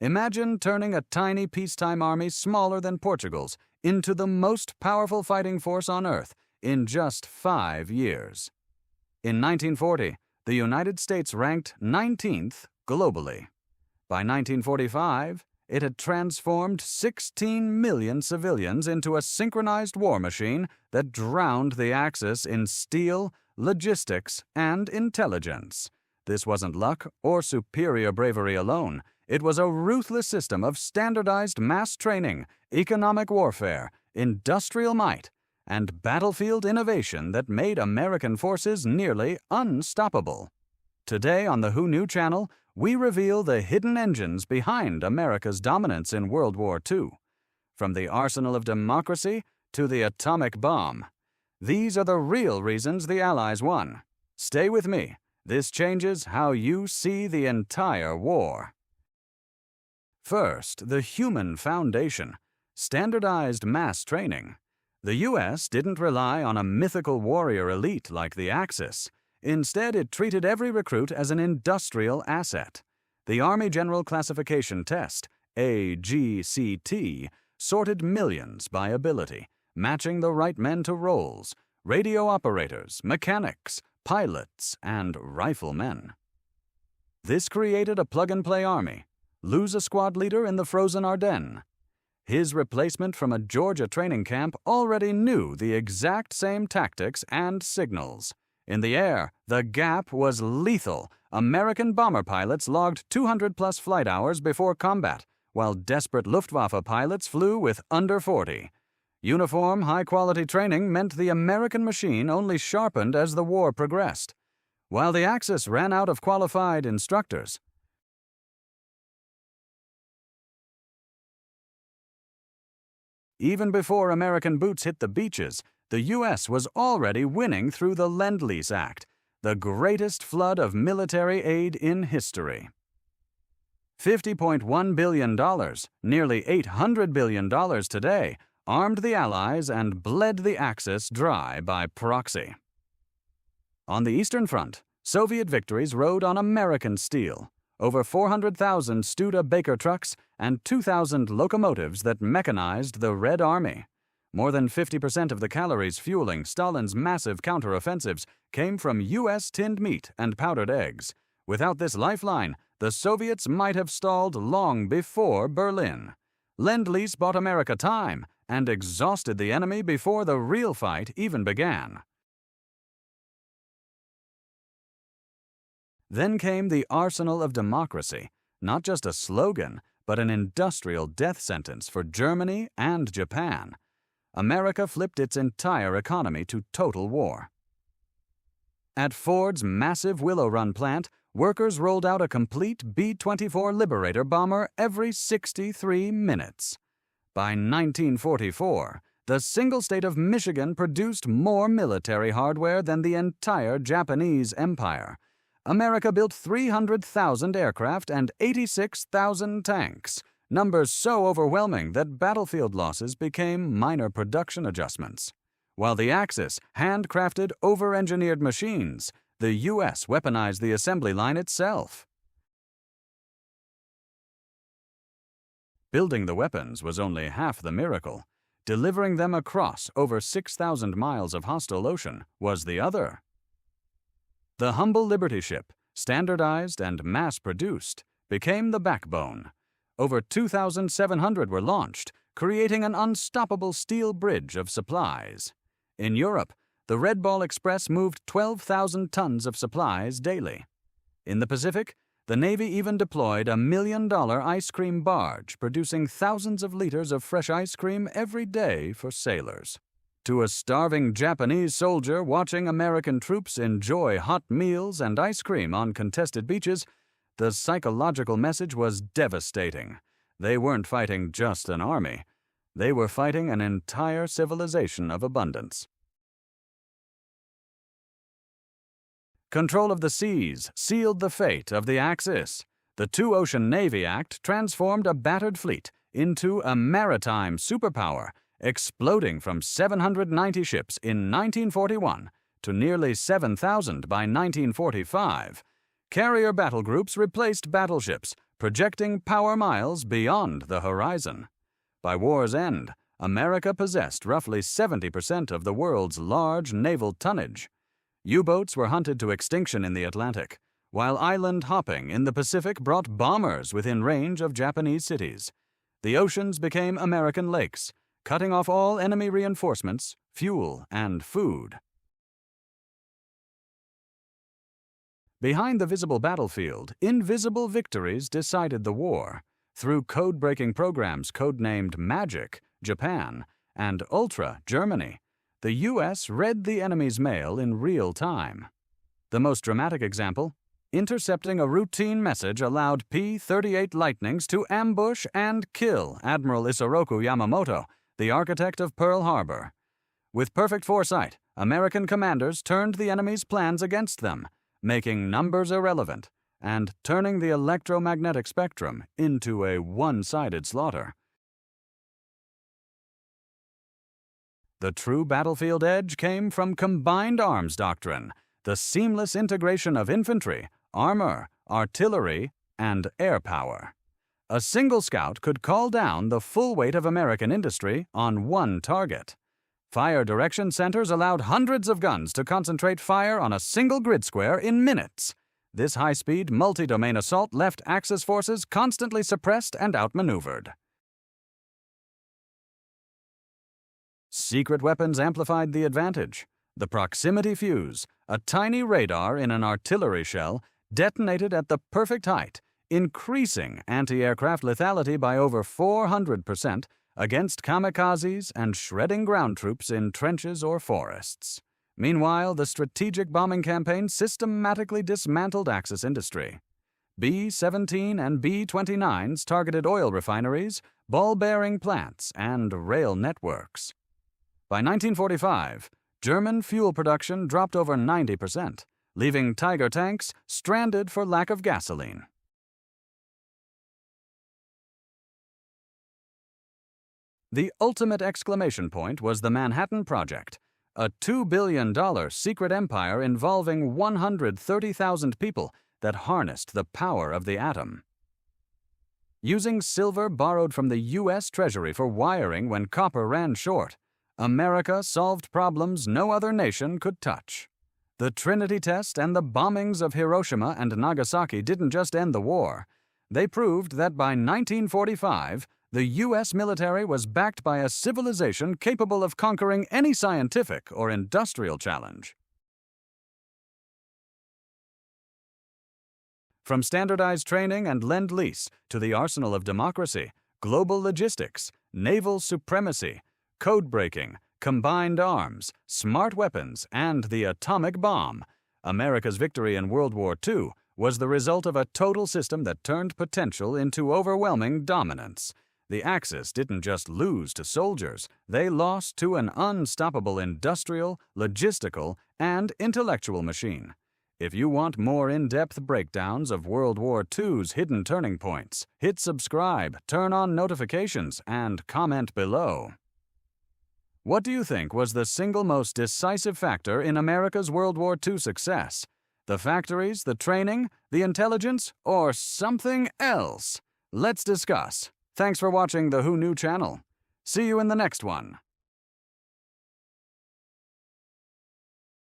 Imagine turning a tiny peacetime army smaller than Portugal's into the most powerful fighting force on Earth in just 5 years. In 1940, the United States ranked 19th globally. By 1945, it had transformed 16 million civilians into a synchronized war machine that drowned the Axis in steel, logistics, and intelligence. This wasn't luck or superior bravery alone. It was a ruthless system of standardized mass training, economic warfare, industrial might, and battlefield innovation that made American forces nearly unstoppable. Today on the Who Knew channel, we reveal the hidden engines behind America's dominance in World War II. From the arsenal of democracy to the atomic bomb. These are the real reasons the Allies won. Stay with me. This changes how you see the entire war. First, the human foundation. Standardized mass training. The U.S. didn't rely on a mythical warrior elite like the Axis. Instead, it treated every recruit as an industrial asset. The Army General Classification Test, AGCT, sorted millions by ability, matching the right men to roles: radio operators, mechanics, pilots, and riflemen. This created a plug-and-play army. Lose a squad leader in the frozen Ardennes. His replacement from a Georgia training camp already knew the exact same tactics and signals. In the air, the gap was lethal. American bomber pilots logged 200-plus flight hours before combat, while desperate Luftwaffe pilots flew with under 40. Uniform, high-quality training meant the American machine only sharpened as the war progressed. While the Axis ran out of qualified instructors, even before American boots hit the beaches, the U.S. was already winning through the Lend-Lease Act, the greatest flood of military aid in history. $50.1 billion, nearly $800 billion today, armed the Allies and bled the Axis dry by proxy. On the Eastern Front, Soviet victories rode on American steel. Over 400,000 Studebaker trucks and 2,000 locomotives that mechanized the Red Army. More than 50% of the calories fueling Stalin's massive counteroffensives came from U.S. tinned meat and powdered eggs. Without this lifeline, the Soviets might have stalled long before Berlin. Lend-Lease bought America time and exhausted the enemy before the real fight even began. Then came the arsenal of democracy, not just a slogan, but an industrial death sentence for Germany and Japan. America flipped its entire economy to total war. At Ford's massive Willow Run plant, workers rolled out a complete B-24 Liberator bomber every 63 minutes. By 1944, the single state of Michigan produced more military hardware than the entire Japanese empire. America built 300,000 aircraft and 86,000 tanks, numbers so overwhelming that battlefield losses became minor production adjustments. While the Axis handcrafted, over-engineered machines, the U.S. weaponized the assembly line itself. Building the weapons was only half the miracle. Delivering them across over 6,000 miles of hostile ocean was the other. The humble Liberty ship, standardized and mass-produced, became the backbone. Over 2,700 were launched, creating an unstoppable steel bridge of supplies. In Europe, the Red Ball Express moved 12,000 tons of supplies daily. In the Pacific, the Navy even deployed a $1 million ice cream barge, producing thousands of liters of fresh ice cream every day for sailors. To a starving Japanese soldier watching American troops enjoy hot meals and ice cream on contested beaches, the psychological message was devastating. They weren't fighting just an army. They were fighting an entire civilization of abundance. Control of the seas sealed the fate of the Axis. The Two-Ocean Navy Act transformed a battered fleet into a maritime superpower, exploding from 790 ships in 1941 to nearly 7,000 by 1945. Carrier battle groups replaced battleships, projecting power miles beyond the horizon. By war's end, America possessed roughly 70% of the world's large naval tonnage. U-boats were hunted to extinction in the Atlantic, while island hopping in the Pacific brought bombers within range of Japanese cities. The oceans became American lakes, cutting off all enemy reinforcements, fuel, and food. Behind the visible battlefield, invisible victories decided the war. Through code-breaking programs codenamed Magic, Japan, and Ultra, Germany, the U.S. read the enemy's mail in real time. The most dramatic example: intercepting a routine message allowed P-38 Lightnings to ambush and kill Admiral Isoroku Yamamoto, the architect of Pearl Harbor. With perfect foresight, American commanders turned the enemy's plans against them, making numbers irrelevant and turning the electromagnetic spectrum into a one-sided slaughter. The true battlefield edge came from combined arms doctrine, the seamless integration of infantry, armor, artillery, and air power. A single scout could call down the full weight of American industry on one target. Fire direction centers allowed hundreds of guns to concentrate fire on a single grid square in minutes. This high-speed, multi-domain assault left Axis forces constantly suppressed and outmaneuvered. Secret weapons amplified the advantage. The proximity fuse, a tiny radar in an artillery shell, detonated at the perfect height, increasing anti-aircraft lethality by over 400% against kamikazes and shredding ground troops in trenches or forests. Meanwhile, the strategic bombing campaign systematically dismantled Axis industry. B-17 and B-29s targeted oil refineries, ball-bearing plants, and rail networks. By 1945, German fuel production dropped over 90%, leaving Tiger tanks stranded for lack of gasoline. The ultimate exclamation point was the Manhattan Project, a $2 billion secret empire involving 130,000 people that harnessed the power of the atom. Using silver borrowed from the U.S. Treasury for wiring when copper ran short, America solved problems no other nation could touch. The Trinity test and the bombings of Hiroshima and Nagasaki didn't just end the war. They proved that by 1945, the U.S. military was backed by a civilization capable of conquering any scientific or industrial challenge. From standardized training and Lend-Lease to the arsenal of democracy, global logistics, naval supremacy, code-breaking, combined arms, smart weapons, and the atomic bomb, America's victory in World War II was the result of a total system that turned potential into overwhelming dominance. The Axis didn't just lose to soldiers, they lost to an unstoppable industrial, logistical, and intellectual machine. If you want more in-depth breakdowns of World War II's hidden turning points, hit subscribe, turn on notifications, and comment below. What do you think was the single most decisive factor in America's World War II success? The factories, the training, the intelligence, or something else? Let's discuss. Thanks for watching the Who Knew channel. See you in the next one.